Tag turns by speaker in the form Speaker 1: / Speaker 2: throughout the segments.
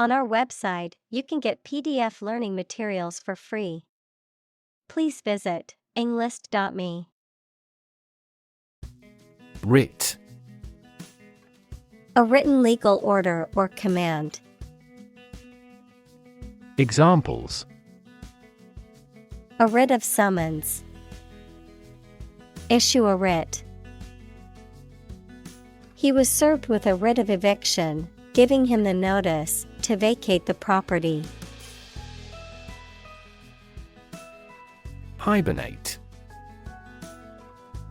Speaker 1: On our website, you can get PDF learning materials for free. Please visit englist.me.
Speaker 2: Writ.
Speaker 1: A written legal order or command.
Speaker 2: Examples:
Speaker 1: A writ of summons. Issue a writ. He was served with a writ of eviction, giving him the notice to vacate the property.
Speaker 2: Hibernate.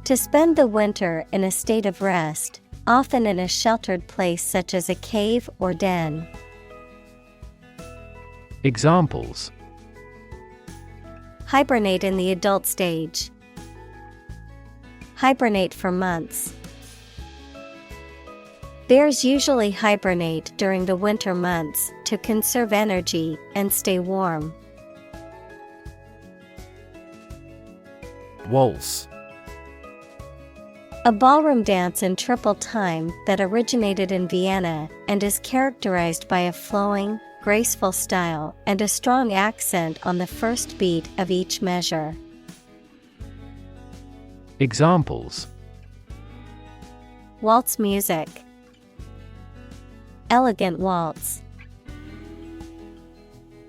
Speaker 1: To spend the winter in a state of rest, often in a sheltered place such as a cave or den.
Speaker 2: Examples:
Speaker 1: Hibernate in the adult stage. Hibernate for months. Bears usually hibernate during the winter months to conserve energy and stay warm.
Speaker 2: Waltz.
Speaker 1: A ballroom dance in triple time that originated in Vienna and is characterized by a flowing, graceful style and a strong accent on the first beat of each measure.
Speaker 2: Examples:
Speaker 1: Waltz music. Elegant waltz.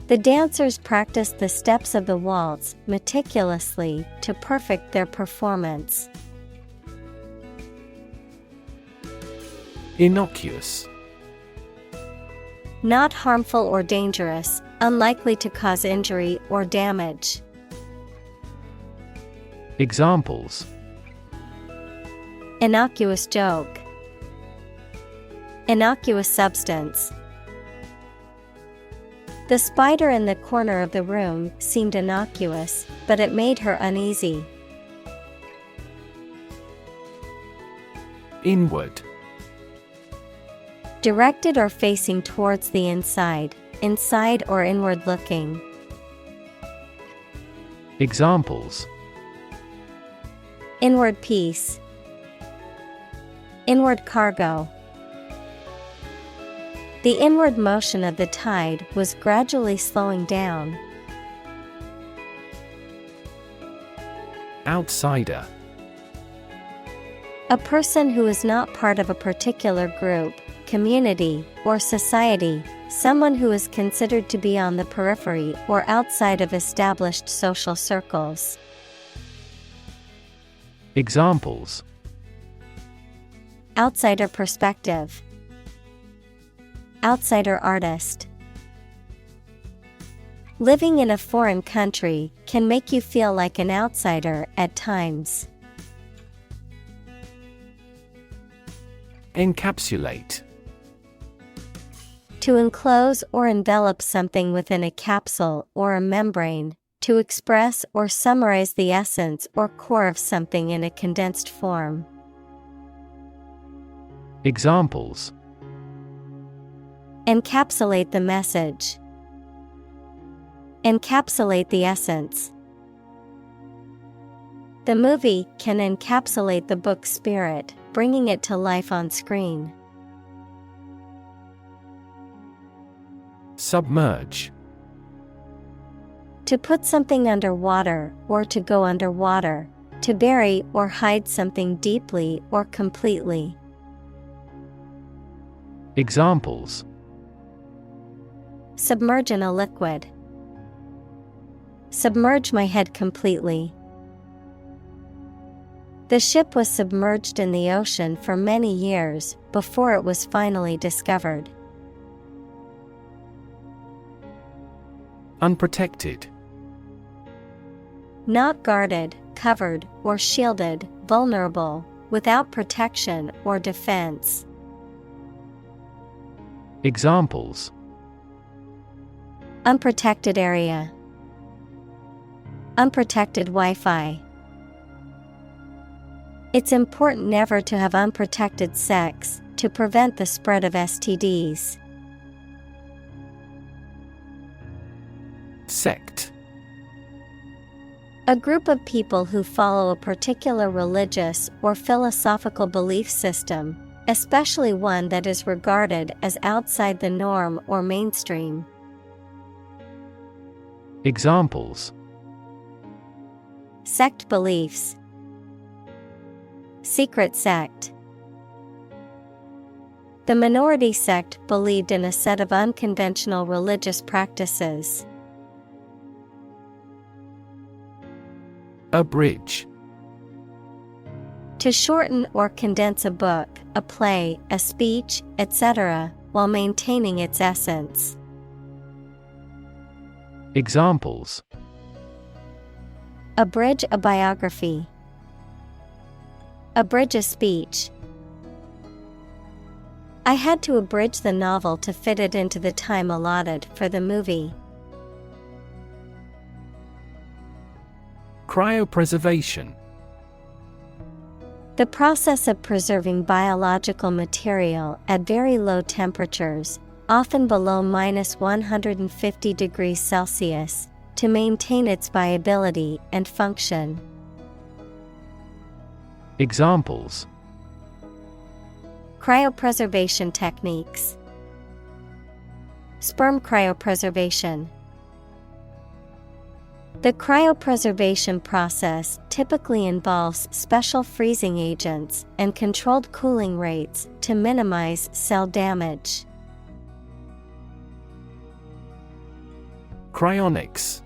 Speaker 1: The dancers practiced the steps of the waltz meticulously to perfect their performance.
Speaker 2: Innocuous.
Speaker 1: Not harmful or dangerous, unlikely to cause injury or damage.
Speaker 2: Examples:
Speaker 1: Innocuous joke. Innocuous substance. The spider in the corner of the room seemed innocuous, but it made her uneasy.
Speaker 2: Inward.
Speaker 1: Directed or facing towards the inside, inside or inward looking.
Speaker 2: Examples:
Speaker 1: Inward peace. Inward cargo. The inward motion of the tide was gradually slowing down.
Speaker 2: Outsider.
Speaker 1: A person who is not part of a particular group, community, or society, someone who is considered to be on the periphery or outside of established social circles.
Speaker 2: Examples:
Speaker 1: Outsider perspective. Outsider artist. Living in a foreign country can make you feel like an outsider at times.
Speaker 2: Encapsulate.
Speaker 1: To enclose or envelop something within a capsule or a membrane, to express or summarize the essence or core of something in a condensed form.
Speaker 2: Examples:
Speaker 1: Encapsulate the message. Encapsulate the essence. The movie can encapsulate the book's spirit, bringing it to life on screen.
Speaker 2: Submerge.
Speaker 1: To put something under water or to go underwater, to bury or hide something deeply or completely.
Speaker 2: Examples:
Speaker 1: Submerge in a liquid. Submerge my head completely. The ship was submerged in the ocean for many years before it was finally discovered.
Speaker 2: Unprotected.
Speaker 1: Not guarded, covered, or shielded, vulnerable, without protection or defense.
Speaker 2: Examples:
Speaker 1: Unprotected area. Unprotected Wi-Fi. It's important never to have unprotected sex to prevent the spread of STDs.
Speaker 2: Sect.
Speaker 1: A group of people who follow a particular religious or philosophical belief system, especially one that is regarded as outside the norm or mainstream.
Speaker 2: Examples:
Speaker 1: Sect beliefs. Secret sect. The minority sect believed in a set of unconventional religious practices.
Speaker 2: Abridge.
Speaker 1: To shorten or condense a book, a play, a speech, etc., while maintaining its essence.
Speaker 2: Examples:
Speaker 1: Abridge a biography. Abridge a speech. I had to abridge the novel to fit it into the time allotted for the movie.
Speaker 2: Cryopreservation.
Speaker 1: The process of preserving biological material at very low temperatures, often below -150 degrees Celsius, to maintain its viability and function.
Speaker 2: Examples:
Speaker 1: Cryopreservation techniques. Sperm cryopreservation. The cryopreservation process typically involves special freezing agents and controlled cooling rates to minimize cell damage.
Speaker 2: Cryonics.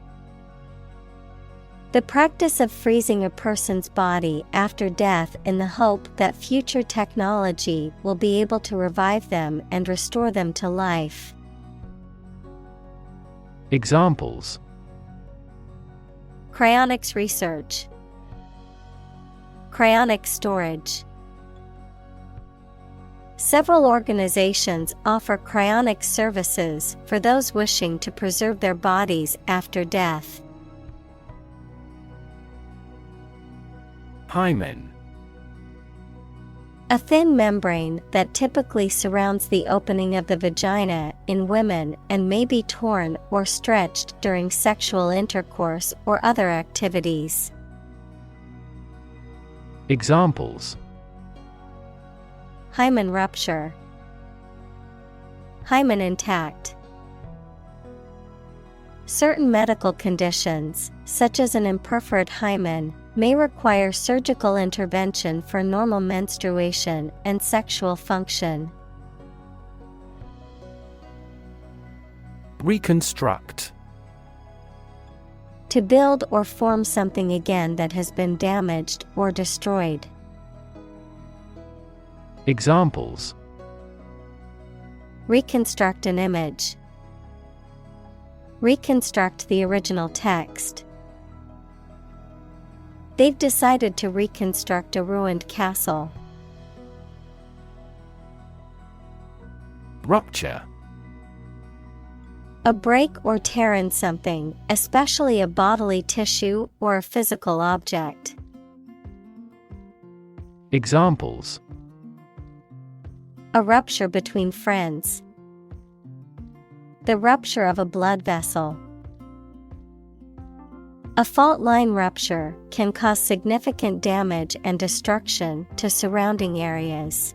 Speaker 1: The practice of freezing a person's body after death in the hope that future technology will be able to revive them and restore them to life.
Speaker 2: Examples:
Speaker 1: Cryonics research. Cryonic storage. Several organizations offer cryonic services for those wishing to preserve their bodies after death.
Speaker 2: Hymen.
Speaker 1: A thin membrane that typically surrounds the opening of the vagina in women and may be torn or stretched during sexual intercourse or other activities.
Speaker 2: Examples:
Speaker 1: Hymen rupture. Hymen intact. Certain medical conditions, such as an imperforate hymen, may require surgical intervention for normal menstruation and sexual function.
Speaker 2: Reconstruct.
Speaker 1: To build or form something again that has been damaged or destroyed.
Speaker 2: Examples:
Speaker 1: Reconstruct an image. Reconstruct the original text. They've decided to reconstruct a ruined castle.
Speaker 2: Rupture.
Speaker 1: A break or tear in something, especially a bodily tissue or a physical object.
Speaker 2: Examples:
Speaker 1: A rupture between friends. The rupture of a blood vessel. A fault line rupture can cause significant damage and destruction to surrounding areas.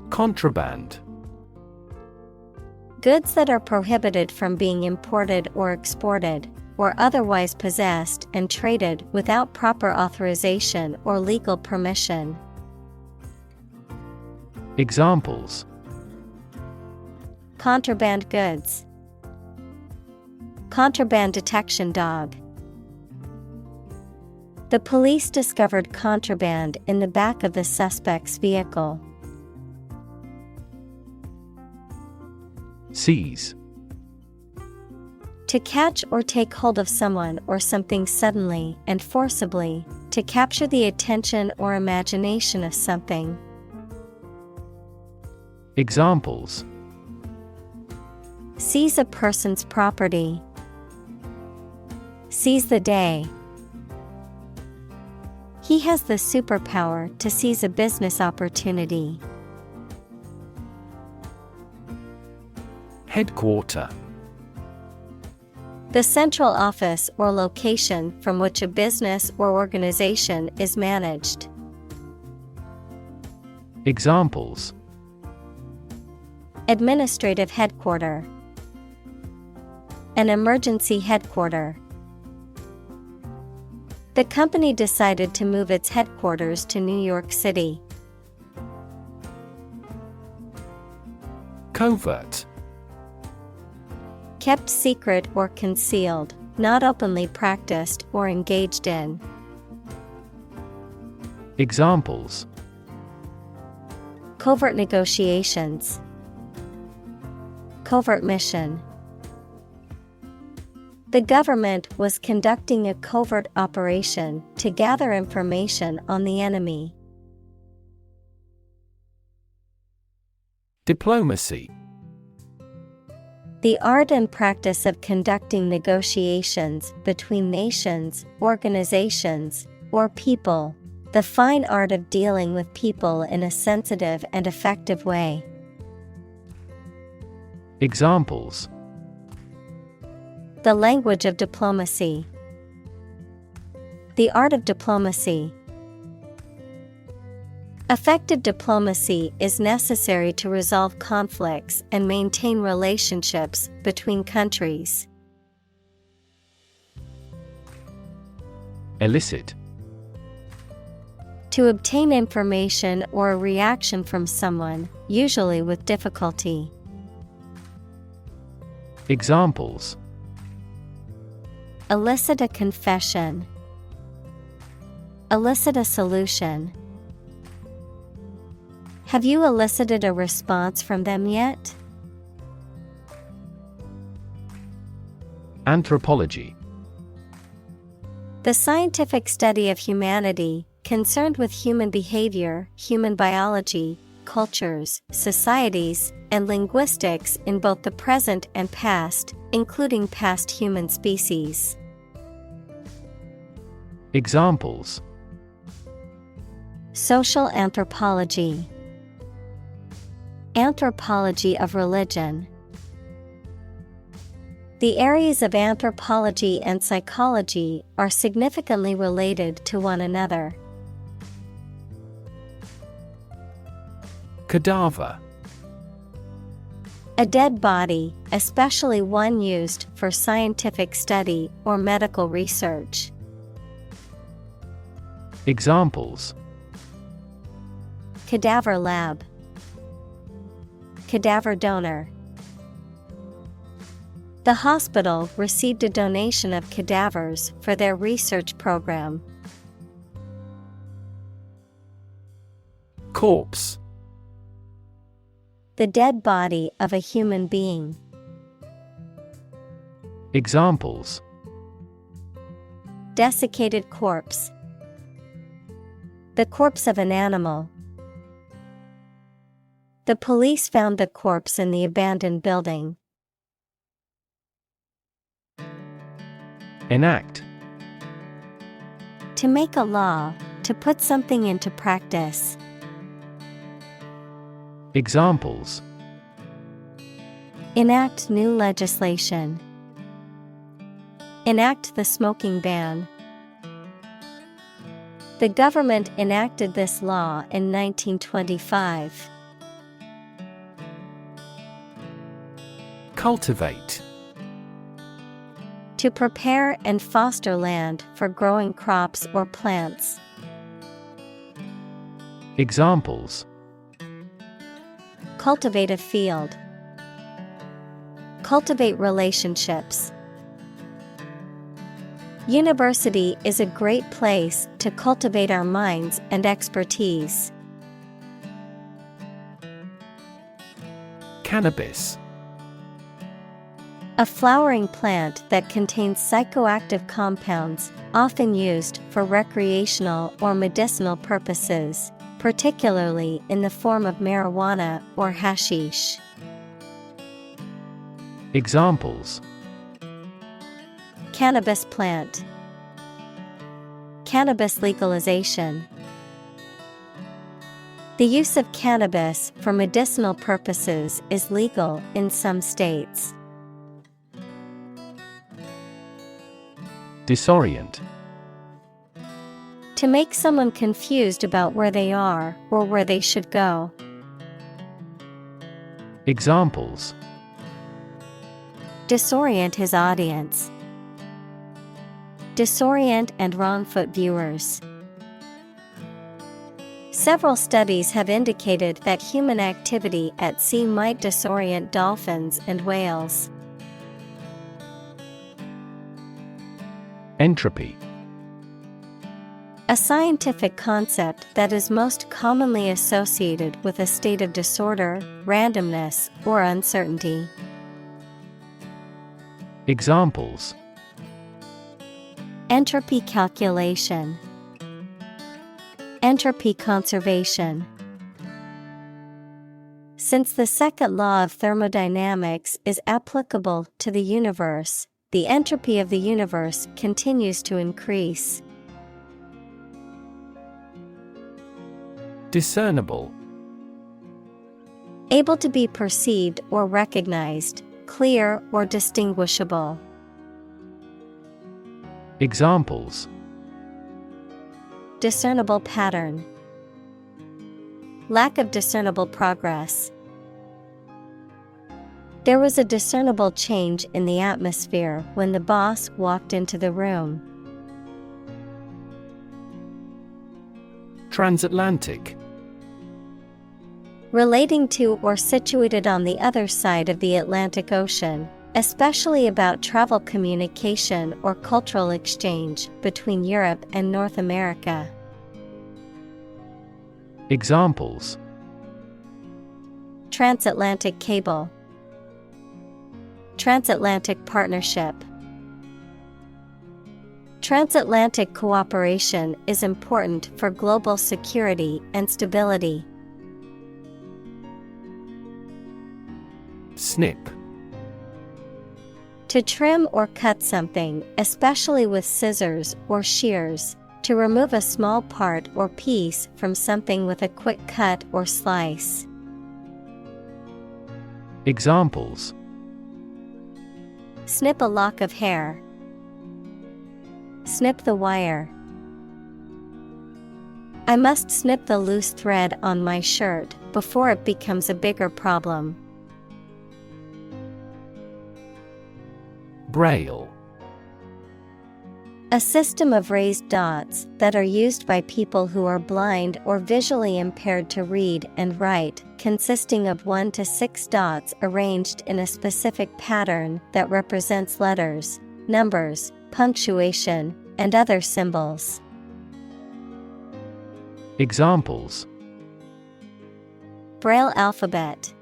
Speaker 2: Contraband.
Speaker 1: Goods that are prohibited from being imported or exported, or otherwise possessed and traded without proper authorization or legal permission.
Speaker 2: Examples:
Speaker 1: Contraband goods. Contraband detection dog. The police discovered contraband in the back of the suspect's vehicle.
Speaker 2: Seize.
Speaker 1: To catch or take hold of someone or something suddenly and forcibly, to capture the attention or imagination of something.
Speaker 2: Examples:
Speaker 1: Seize a person's property. Seize the day. He has the superpower to seize a business opportunity.
Speaker 2: Headquarter.
Speaker 1: The central office or location from which a business or organization is managed.
Speaker 2: Examples:
Speaker 1: administrative headquarter, an emergency headquarter. The company decided to move its headquarters to New York City.
Speaker 2: Covert.
Speaker 1: Kept secret or concealed, not openly practiced or engaged in.
Speaker 2: Examples:
Speaker 1: Covert negotiations, covert mission. The government was conducting a covert operation to gather information on the enemy.
Speaker 2: Diplomacy.
Speaker 1: The art and practice of conducting negotiations between nations, organizations, or people. The fine art of dealing with people in a sensitive and effective way.
Speaker 2: Examples:
Speaker 1: the language of diplomacy, the art of diplomacy. Effective diplomacy is necessary to resolve conflicts and maintain relationships between countries.
Speaker 2: Elicit.
Speaker 1: To obtain information or a reaction from someone, usually with difficulty.
Speaker 2: Examples:
Speaker 1: elicit a confession, elicit a solution. Have you elicited a response from them yet?
Speaker 2: Anthropology.
Speaker 1: The scientific study of humanity, concerned with human behavior, human biology, cultures, societies, and linguistics in both the present and past, including past human species.
Speaker 2: Examples:
Speaker 1: social anthropology, anthropology of religion. The areas of anthropology and psychology are significantly related to one another.
Speaker 2: Cadaver.
Speaker 1: A dead body, especially one used for scientific study or medical research.
Speaker 2: Examples:
Speaker 1: cadaver lab, cadaver donor. The hospital received a donation of cadavers for their research program.
Speaker 2: Corpse.
Speaker 1: The dead body of a human being.
Speaker 2: Examples:
Speaker 1: desiccated corpse, the corpse of an animal. The police found the corpse in the abandoned building.
Speaker 2: Enact.
Speaker 1: To make a law, to put something into practice.
Speaker 2: Examples:
Speaker 1: enact new legislation, enact the smoking ban. The government enacted this law in 1925.
Speaker 2: Cultivate.
Speaker 1: To prepare and foster land for growing crops or plants.
Speaker 2: Examples:
Speaker 1: cultivate a field, cultivate relationships. University is a great place to cultivate our minds and expertise.
Speaker 2: Cannabis.
Speaker 1: A flowering plant that contains psychoactive compounds, often used for recreational or medicinal purposes, particularly in the form of marijuana or hashish.
Speaker 2: Examples:
Speaker 1: cannabis plant, cannabis legalization. The use of cannabis for medicinal purposes is legal in some states.
Speaker 2: Disorient.
Speaker 1: To make someone confused about where they are or where they should go.
Speaker 2: Examples:
Speaker 1: Disorient his audience. Disorient and wrong-foot viewers. Several studies have indicated that human activity at sea might disorient dolphins and whales.
Speaker 2: Entropy.
Speaker 1: A scientific concept that is most commonly associated with a state of disorder, randomness, or uncertainty.
Speaker 2: Examples:
Speaker 1: Entropy calculation. Entropy conservation. Since the second law of thermodynamics is applicable to the universe, the entropy of the universe continues to increase.
Speaker 2: Discernible.
Speaker 1: Able to be perceived or recognized, clear or distinguishable.
Speaker 2: Examples:
Speaker 1: Discernible pattern. Lack of discernible progress. There was a discernible change in the atmosphere when the boss walked into the room.
Speaker 2: Transatlantic.
Speaker 1: Relating to or situated on the other side of the Atlantic Ocean, especially about travel, communication, or cultural exchange between Europe and North America.
Speaker 2: Examples:
Speaker 1: Transatlantic cable. Transatlantic partnership. Transatlantic cooperation is important for global security and stability.
Speaker 2: Snip.
Speaker 1: To trim or cut something, especially with scissors or shears, to remove a small part or piece from something with a quick cut or slice.
Speaker 2: Examples:
Speaker 1: Snip a lock of hair. Snip the wire. I must snip the loose thread on my shirt before it becomes a bigger problem.
Speaker 2: Braille.
Speaker 1: A system of raised dots that are used by people who are blind or visually impaired to read and write, consisting of 1 to 6 dots arranged in a specific pattern that represents letters, numbers, punctuation, and other symbols.
Speaker 2: Examples:
Speaker 1: Braille alphabet.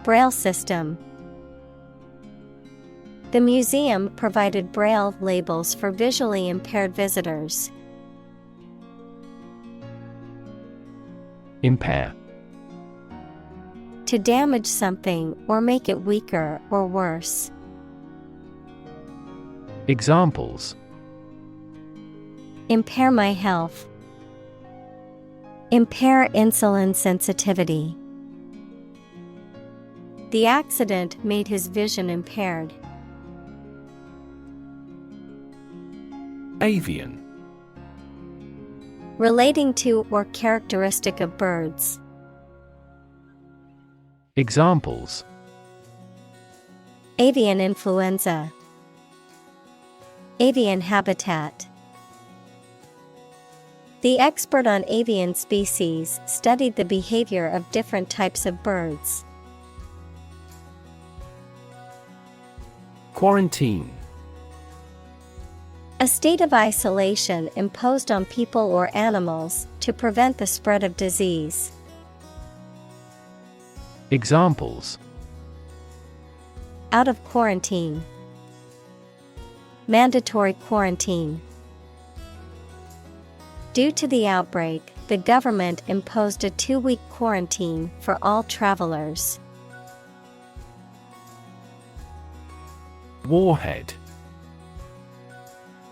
Speaker 1: Braille system. The museum provided Braille labels for visually impaired visitors.
Speaker 2: Impair.
Speaker 1: To damage something or make it weaker or worse.
Speaker 2: Examples:
Speaker 1: Impair my health. Impair insulin sensitivity. The accident made his vision impaired.
Speaker 2: Avian.
Speaker 1: Relating to or characteristic of birds.
Speaker 2: Examples:
Speaker 1: Avian influenza. Avian habitat. The expert on avian species studied the behavior of different types of birds.
Speaker 2: Quarantine.
Speaker 1: A state of isolation imposed on people or animals to prevent the spread of disease.
Speaker 2: Examples:
Speaker 1: Out of quarantine. Mandatory quarantine. Due to the outbreak, the government imposed a 2-week quarantine for all travelers.
Speaker 2: Warhead.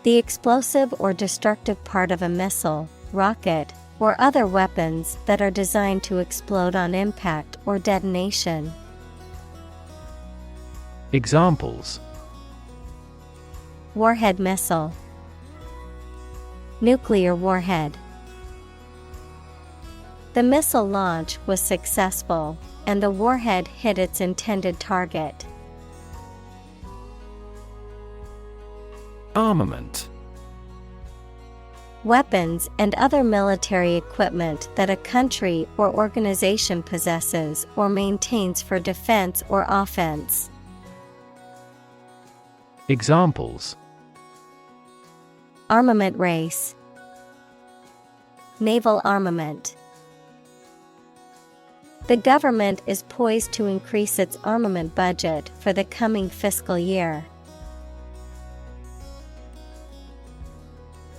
Speaker 1: The explosive or destructive part of a missile, rocket, or other weapons that are designed to explode on impact or detonation.
Speaker 2: Examples:
Speaker 1: Warhead missile. nuclear warhead. The missile launch was successful, and the warhead hit its intended target.
Speaker 2: Armament.
Speaker 1: Weapons and other military equipment that a country or organization possesses or maintains for defense or offense.
Speaker 2: Examples:
Speaker 1: Armament race. Naval armament. The government is poised to increase its armament budget for the coming fiscal year.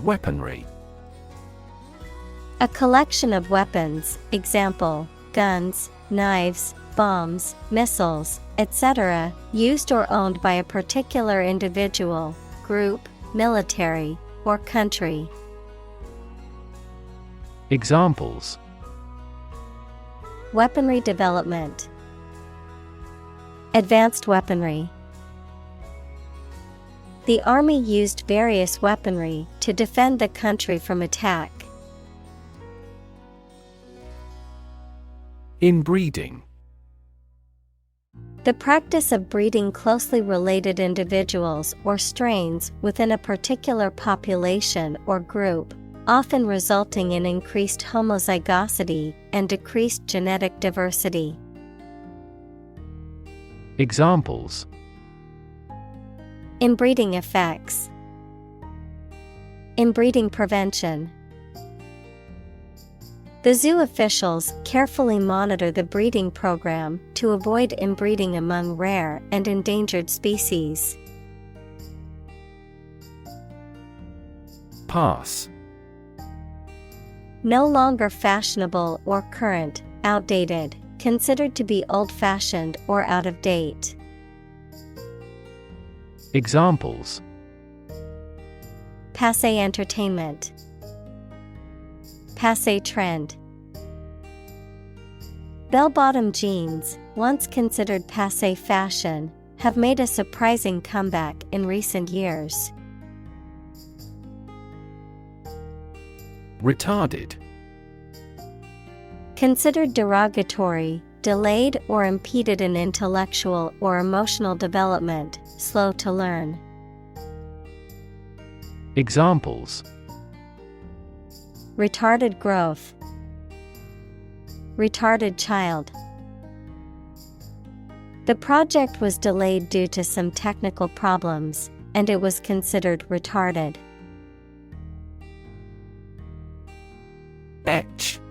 Speaker 2: Weaponry.
Speaker 1: A collection of weapons, example, guns, knives, bombs, missiles, etc., used or owned by a particular individual, group, military, or country.
Speaker 2: Examples:
Speaker 1: Weaponry development. Advanced weaponry. The army used various weaponry to defend the country from attack.
Speaker 2: Inbreeding.
Speaker 1: The practice of breeding closely related individuals or strains within a particular population or group, often resulting in increased homozygosity and decreased genetic diversity.
Speaker 2: Examples:
Speaker 1: Inbreeding effects. Inbreeding prevention. The zoo officials carefully monitor the breeding program to avoid inbreeding among rare and endangered species.
Speaker 2: Pass.
Speaker 1: No longer fashionable or current, outdated, considered to be old-fashioned or out of date.
Speaker 2: Examples:
Speaker 1: Passé entertainment. Passé trend. Bell-bottom jeans, once considered passé fashion, have made a surprising comeback in recent years.
Speaker 2: Retarded.
Speaker 1: Considered derogatory, delayed or impeded in intellectual or emotional development, slow to learn.
Speaker 2: Examples:
Speaker 1: Retarded growth. Retarded child. The project was delayed due to some technical problems, and it was considered retarded.
Speaker 2: Etch.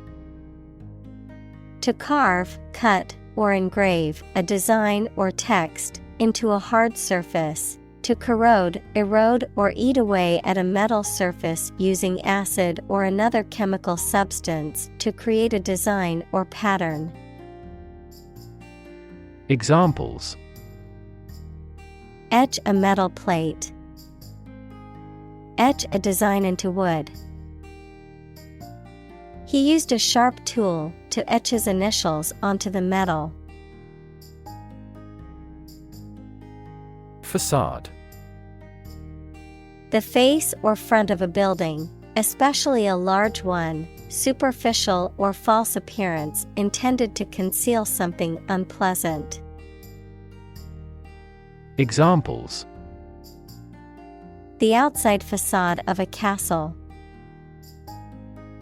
Speaker 1: To carve, cut, or engrave a design or text into a hard surface. To corrode, erode, or eat away at a metal surface using acid or another chemical substance to create a design or pattern.
Speaker 2: Examples:
Speaker 1: Etch a metal plate. Etch a design into wood. He used a sharp tool to etch his initials onto the metal.
Speaker 2: Facade.
Speaker 1: The face or front of a building, especially a large one, superficial or false appearance intended to conceal something unpleasant.
Speaker 2: Examples:
Speaker 1: The outside facade of a castle.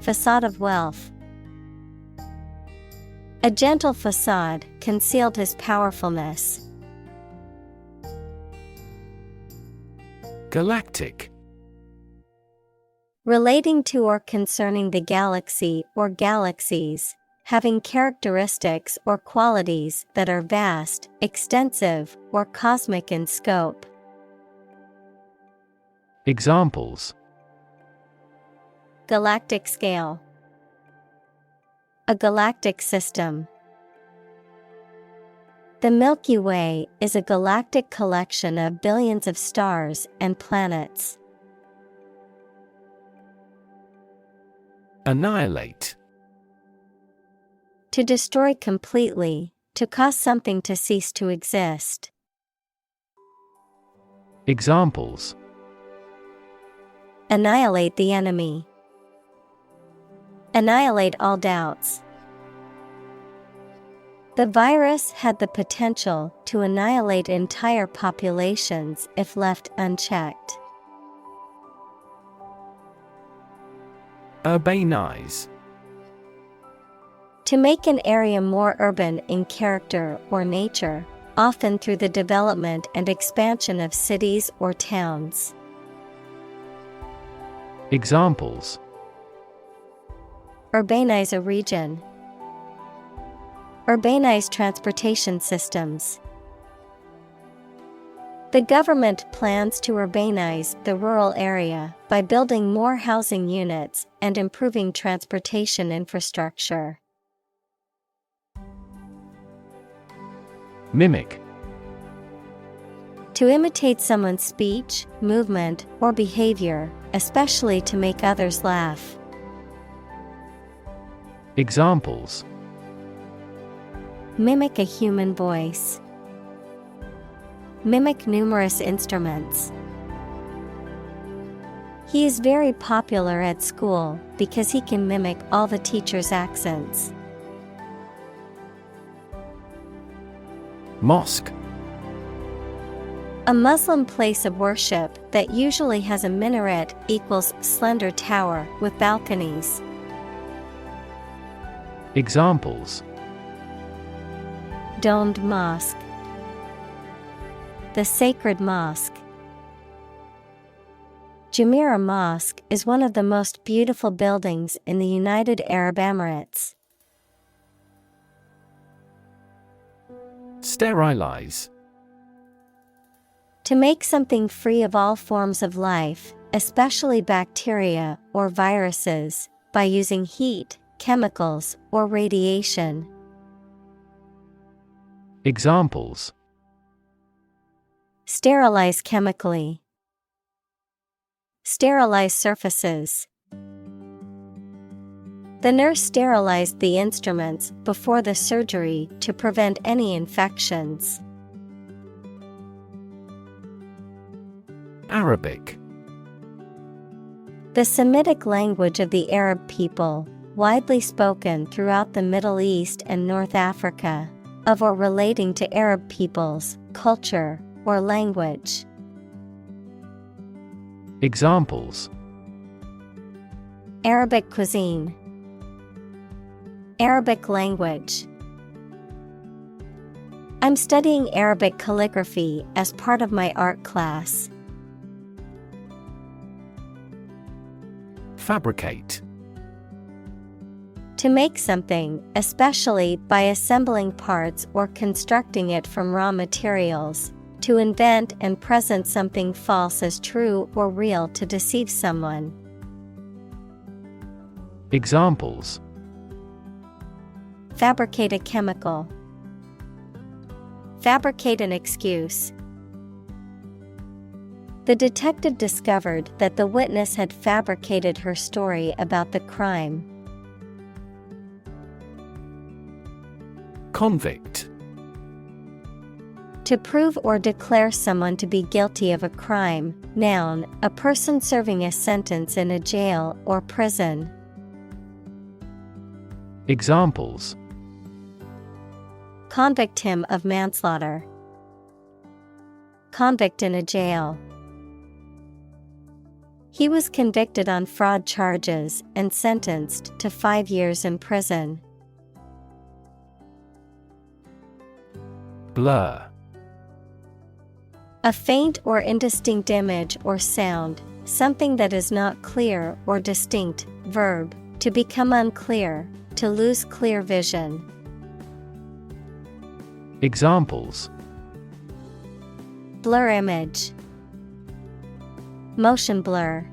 Speaker 1: Facade of wealth. A gentle facade concealed his powerfulness.
Speaker 2: Galactic.
Speaker 1: Relating to or concerning the galaxy or galaxies, having characteristics or qualities that are vast, extensive, or cosmic in scope.
Speaker 2: Examples:
Speaker 1: Galactic scale. A galactic system. The Milky Way is a galactic collection of billions of stars and planets.
Speaker 2: Annihilate.
Speaker 1: To destroy completely, to cause something to cease to exist.
Speaker 2: Examples:
Speaker 1: Annihilate the enemy. Annihilate all doubts. The virus had the potential to annihilate entire populations if left unchecked.
Speaker 2: Urbanize.
Speaker 1: To make an area more urban in character or nature, often through the development and expansion of cities or towns.
Speaker 2: Examples:
Speaker 1: Urbanize a region. Urbanize transportation systems. The government plans to urbanize the rural area by building more housing units and improving transportation infrastructure.
Speaker 2: Mimic.
Speaker 1: To imitate someone's speech, movement, or behavior, especially to make others laugh.
Speaker 2: Examples:
Speaker 1: Mimic a human voice. Mimic numerous instruments. He is very popular at school because he can mimic all the teachers' accents.
Speaker 2: Mosque.
Speaker 1: A Muslim place of worship that usually has a minaret equals slender tower with balconies.
Speaker 2: Examples:
Speaker 1: Domed mosque. The sacred mosque. Jumeirah Mosque is one of the most beautiful buildings in the United Arab Emirates.
Speaker 2: Sterilize.
Speaker 1: To make something free of all forms of life, especially bacteria or viruses, by using heat, chemicals, or radiation.
Speaker 2: Examples:
Speaker 1: Sterilize chemically. Sterilize surfaces. The nurse sterilized the instruments before the surgery to prevent any infections.
Speaker 2: Arabic.
Speaker 1: The Semitic language of the Arab people, widely spoken throughout the Middle East and North Africa, of or relating to Arab peoples, culture, or language.
Speaker 2: Examples:
Speaker 1: Arabic cuisine. Arabic language. I'm studying Arabic calligraphy as part of my art class.
Speaker 2: Fabricate.
Speaker 1: To make something, especially by assembling parts or constructing it from raw materials. To invent and present something false as true or real to deceive someone.
Speaker 2: Examples:
Speaker 1: Fabricate a chemical. Fabricate an excuse. The detective discovered that the witness had fabricated her story about the crime.
Speaker 2: Convict.
Speaker 1: To prove or declare someone to be guilty of a crime. Noun, a person serving a sentence in a jail or prison.
Speaker 2: Examples:
Speaker 1: Convict him of manslaughter. Convict in a jail. He was convicted on fraud charges and sentenced to 5 years in prison.
Speaker 2: Blur.
Speaker 1: A faint or indistinct image or sound, something that is not clear or distinct. Verb, to become unclear, to lose clear vision.
Speaker 2: Examples:
Speaker 1: Blur image. Motion blur.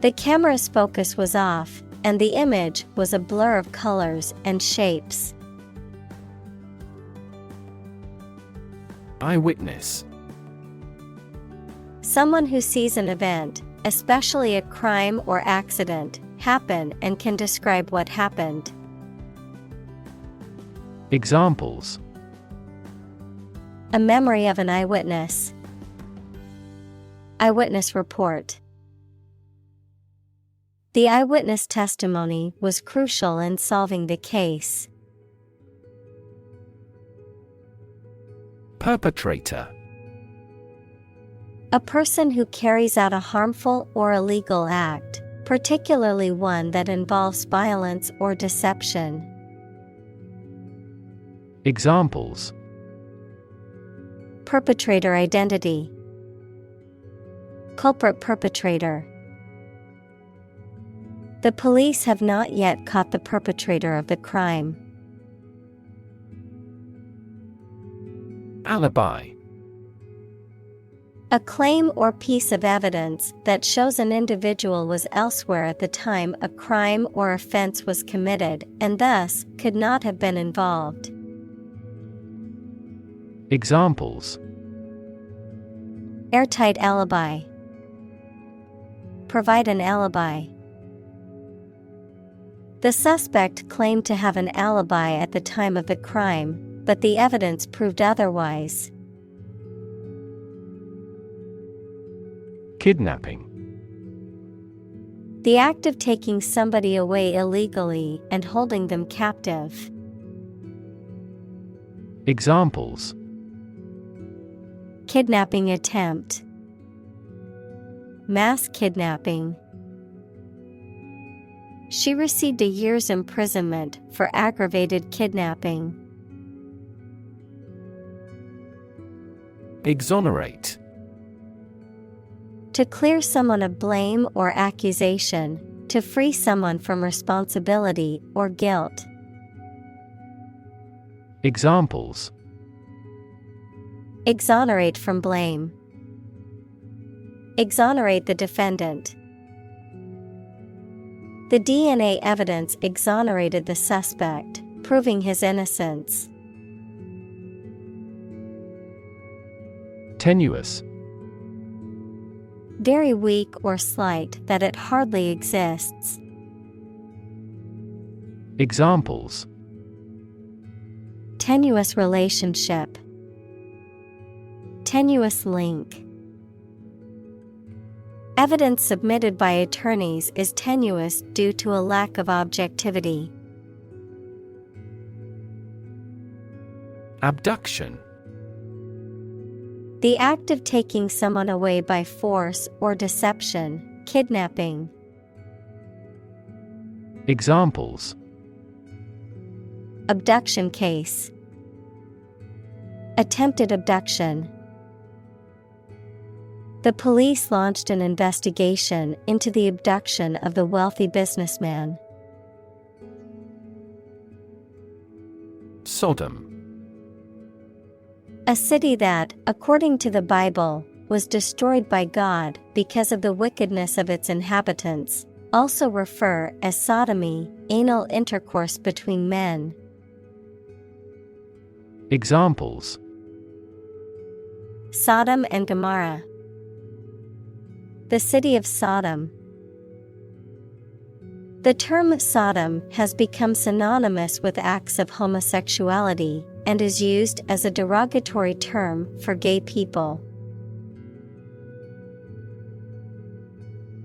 Speaker 1: The camera's focus was off, and the image was a blur of colors and shapes.
Speaker 2: Eyewitness.
Speaker 1: Someone who sees an event, especially a crime or accident, happen and can describe what happened.
Speaker 2: Examples:
Speaker 1: A memory of an eyewitness. Eyewitness report. The eyewitness testimony was crucial in solving the case.
Speaker 2: Perpetrator.
Speaker 1: A person who carries out a harmful or illegal act, particularly one that involves violence or deception.
Speaker 2: Examples:
Speaker 1: Perpetrator identity. Culprit perpetrator. The police have not yet caught the perpetrator of the crime.
Speaker 2: Alibi.
Speaker 1: A claim or piece of evidence that shows an individual was elsewhere at the time a crime or offense was committed and thus could not have been involved.
Speaker 2: Examples:
Speaker 1: Airtight alibi. Provide an alibi. The suspect claimed to have an alibi at the time of the crime, but the evidence proved otherwise.
Speaker 2: Kidnapping.
Speaker 1: The act of taking somebody away illegally and holding them captive.
Speaker 2: Examples:
Speaker 1: Kidnapping attempt. Mass kidnapping. She received a year's imprisonment for aggravated kidnapping.
Speaker 2: Exonerate.
Speaker 1: To clear someone of blame or accusation, to free someone from responsibility or guilt.
Speaker 2: Examples:
Speaker 1: Exonerate from blame. Exonerate the defendant. The DNA evidence exonerated the suspect, proving his innocence.
Speaker 2: Tenuous.
Speaker 1: Very weak or slight that it hardly exists.
Speaker 2: Examples:
Speaker 1: Tenuous relationship. Tenuous link. Evidence submitted by attorneys is tenuous due to a lack of objectivity.
Speaker 2: Abduction.
Speaker 1: The act of taking someone away by force or deception, kidnapping.
Speaker 2: Examples:
Speaker 1: Abduction case. Attempted abduction. The police launched an investigation into the abduction of the wealthy businessman.
Speaker 2: Sodom.
Speaker 1: A city that, according to the Bible, was destroyed by God because of the wickedness of its inhabitants, also refer as sodomy, anal intercourse between men.
Speaker 2: Examples:
Speaker 1: Sodom and Gomorrah. The city of Sodom. The term Sodom has become synonymous with acts of homosexuality and is used as a derogatory term for gay people.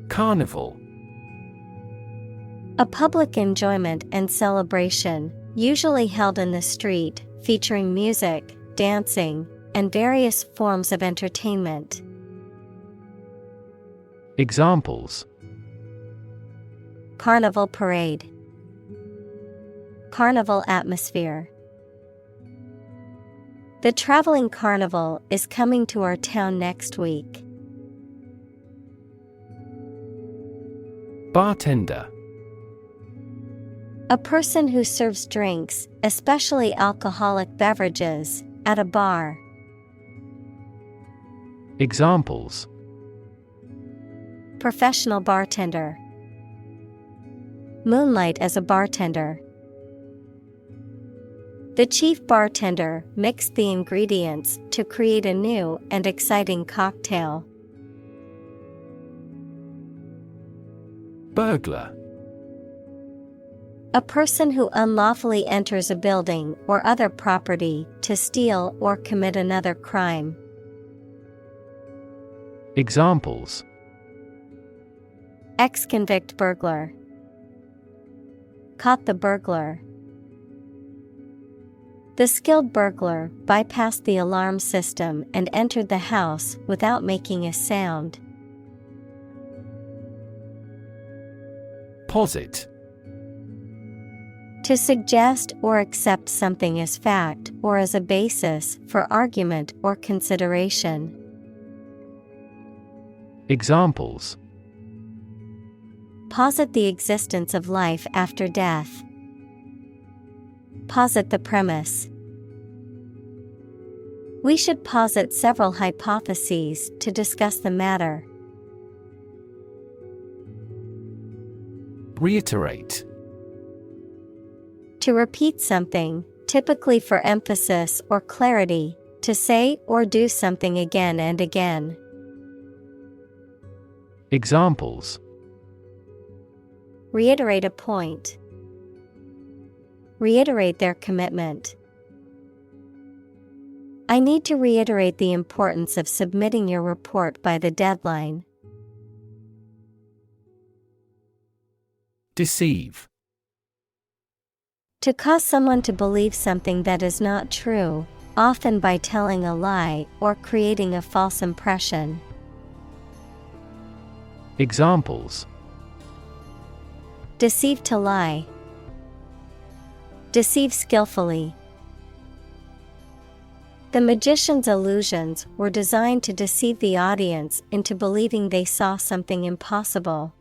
Speaker 2: Carnival.
Speaker 1: A public enjoyment and celebration, usually held in the street, featuring music, dancing, and various forms of entertainment.
Speaker 2: Examples:
Speaker 1: Carnival parade. Carnival atmosphere. The traveling carnival is coming to our town next week.
Speaker 2: Bartender.
Speaker 1: A person who serves drinks, especially alcoholic beverages, at a bar.
Speaker 2: Examples:
Speaker 1: Professional bartender. Moonlight as a bartender. The chief bartender mixed the ingredients to create a new and exciting cocktail.
Speaker 2: Burglar.
Speaker 1: A person who unlawfully enters a building or other property to steal or commit another crime.
Speaker 2: Examples:
Speaker 1: Ex-convict burglar. Caught the burglar. The skilled burglar bypassed the alarm system and entered the house without making a sound.
Speaker 2: Posit.
Speaker 1: To suggest or accept something as fact or as a basis for argument or consideration.
Speaker 2: Examples:
Speaker 1: Posit the existence of life after death. Posit the premise. We should posit several hypotheses to discuss the matter.
Speaker 2: Reiterate.
Speaker 1: To repeat something, typically for emphasis or clarity, to say or do something again and again.
Speaker 2: Examples:
Speaker 1: Reiterate a point. Reiterate their commitment. I need to reiterate the importance of submitting your report by the deadline.
Speaker 2: Deceive.
Speaker 1: To cause someone to believe something that is not true, often by telling a lie or creating a false impression.
Speaker 2: Examples:
Speaker 1: Deceive to lie. Deceive skillfully. The magician's illusions were designed to deceive the audience into believing they saw something impossible.